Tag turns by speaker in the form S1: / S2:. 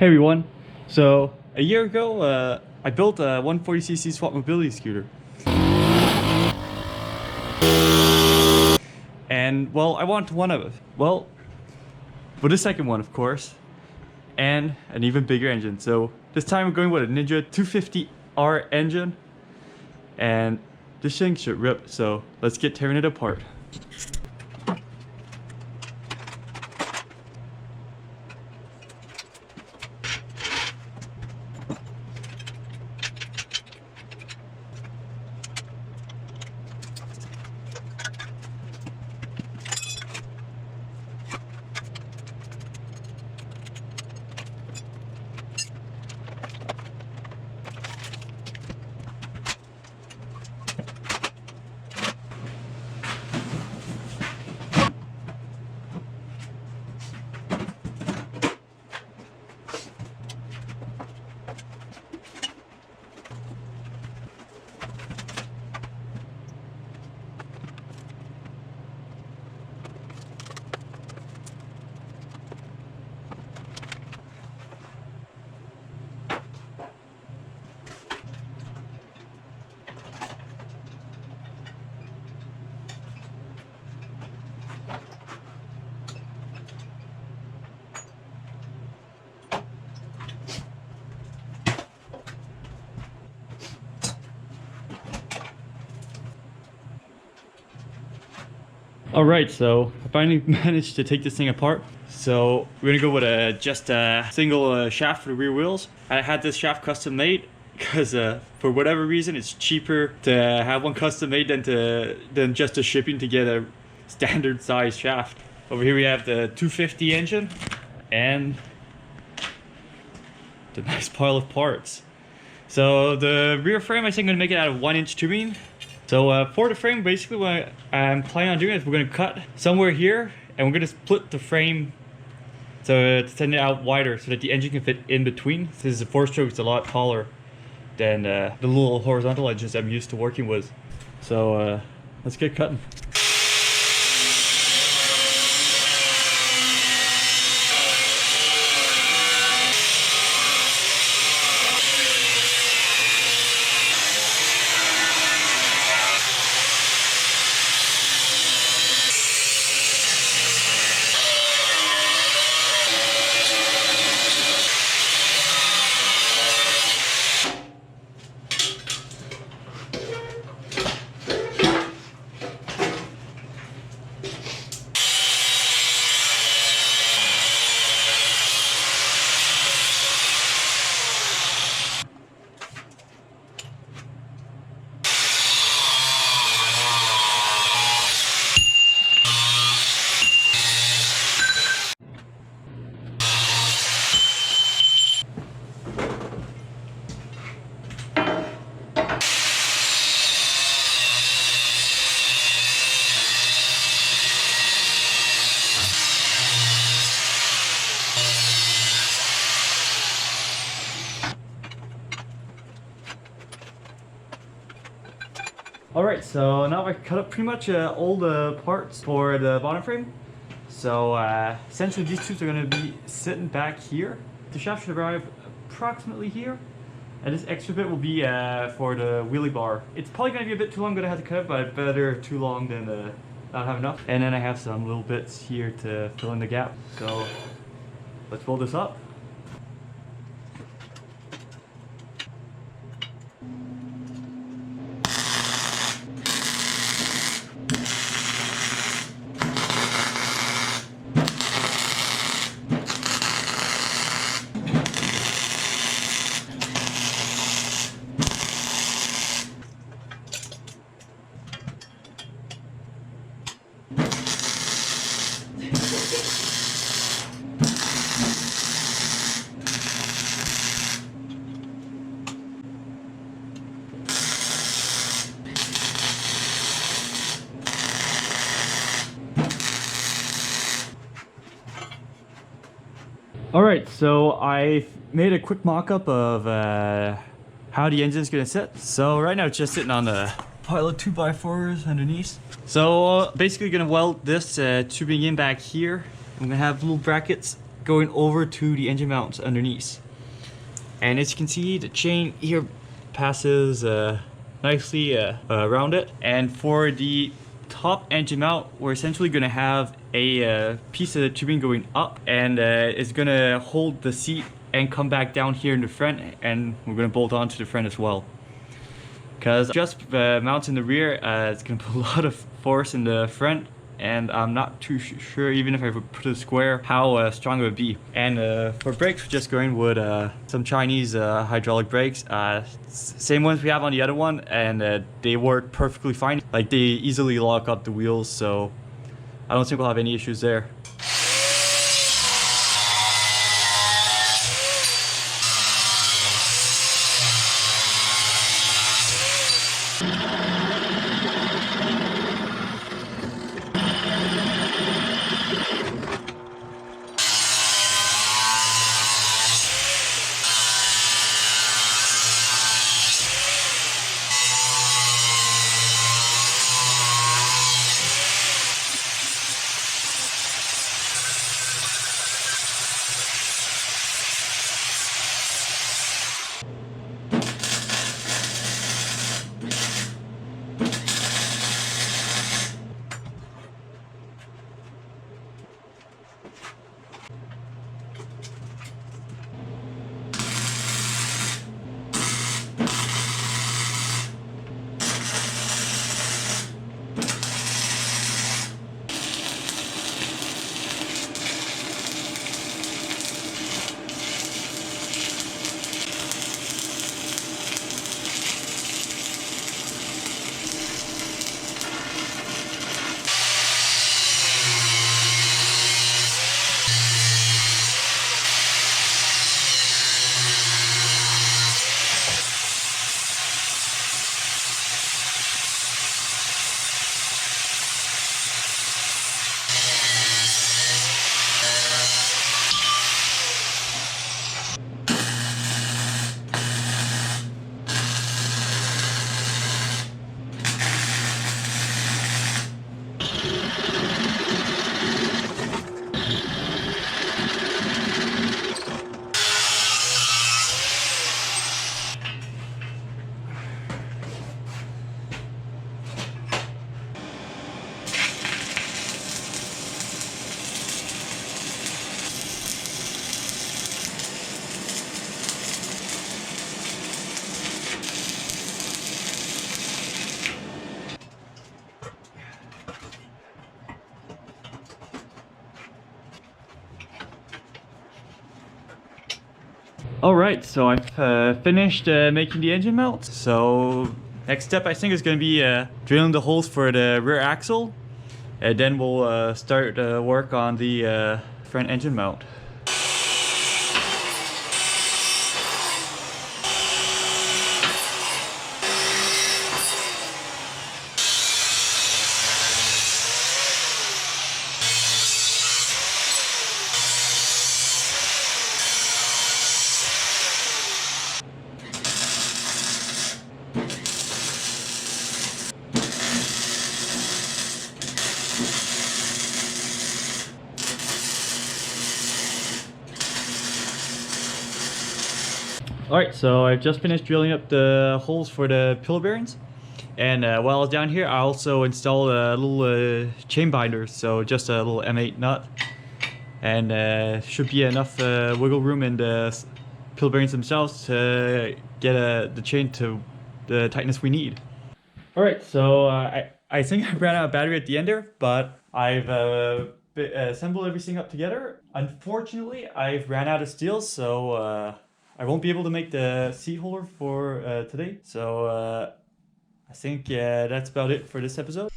S1: Hey everyone, so a year ago I built a 140cc swap mobility scooter. And well, I want one of it. Well, with a second one of course, and an even bigger engine. So this time we're going with a Ninja 250R engine, and this thing should rip, so let's get tearing it apart. Alright, so I finally managed to take this thing apart. So we're gonna go with just a single shaft for the rear wheels. I had this shaft custom made because for whatever reason it's cheaper to have one custom made than just the shipping to get a standard size shaft. Over here we have the 250 engine and the nice pile of parts. So the rear frame, I think I'm gonna make it out of 1-inch tubing. So for the frame, basically what I'm planning on doing is we're going to cut somewhere here and we're going to split the frame to send it out wider so that the engine can fit in between. Since the 4-stroke is a lot taller than the little horizontal engines I'm used to working with. So let's get cutting. Alright, so now I've cut up pretty much all the parts for the bottom frame. So essentially these tubes are going to be sitting back here. The shaft should arrive approximately here. And this extra bit will be for the wheelie bar. It's probably going to be a bit too long, I'm going to have to cut it, but better too long than not have enough. And then I have some little bits here to fill in the gap. So let's build this up. Alright, so I made a quick mock-up of how the engine's gonna sit. So right now it's just sitting on a pile of 2x4s underneath. So basically gonna weld this tubing in back here. I'm gonna have little brackets going over to the engine mounts underneath. And as you can see, the chain here passes nicely around it. And for the top engine mount, we're essentially going to have a piece of the tubing going up, and it's going to hold the seat and come back down here in the front, and we're going to bolt onto the front as well. Because just mounting the rear, it's going to put a lot of force in the front, and I'm not too sure, even if I would put it square, how strong it would be. And for brakes, we're just going with some Chinese hydraulic brakes. Same ones we have on the other one, and they work perfectly fine. Like, they easily lock up the wheels, so I don't think we'll have any issues there. Alright, so I've finished making the engine mount. So next step I think is going to be drilling the holes for the rear axle, and then we'll start work on the front engine mount. Alright, so I've just finished drilling up the holes for the pillow bearings, and while I was down here I also installed a little chain binder, so just a little M8 nut, and should be enough wiggle room in the pillow bearings themselves to get the chain to the tightness we need. Alright, so I think I ran out of battery at the end there, but I've assembled everything up together. Unfortunately, I've ran out of steel, so I won't be able to make the seat holder for today. So I think that's about it for this episode.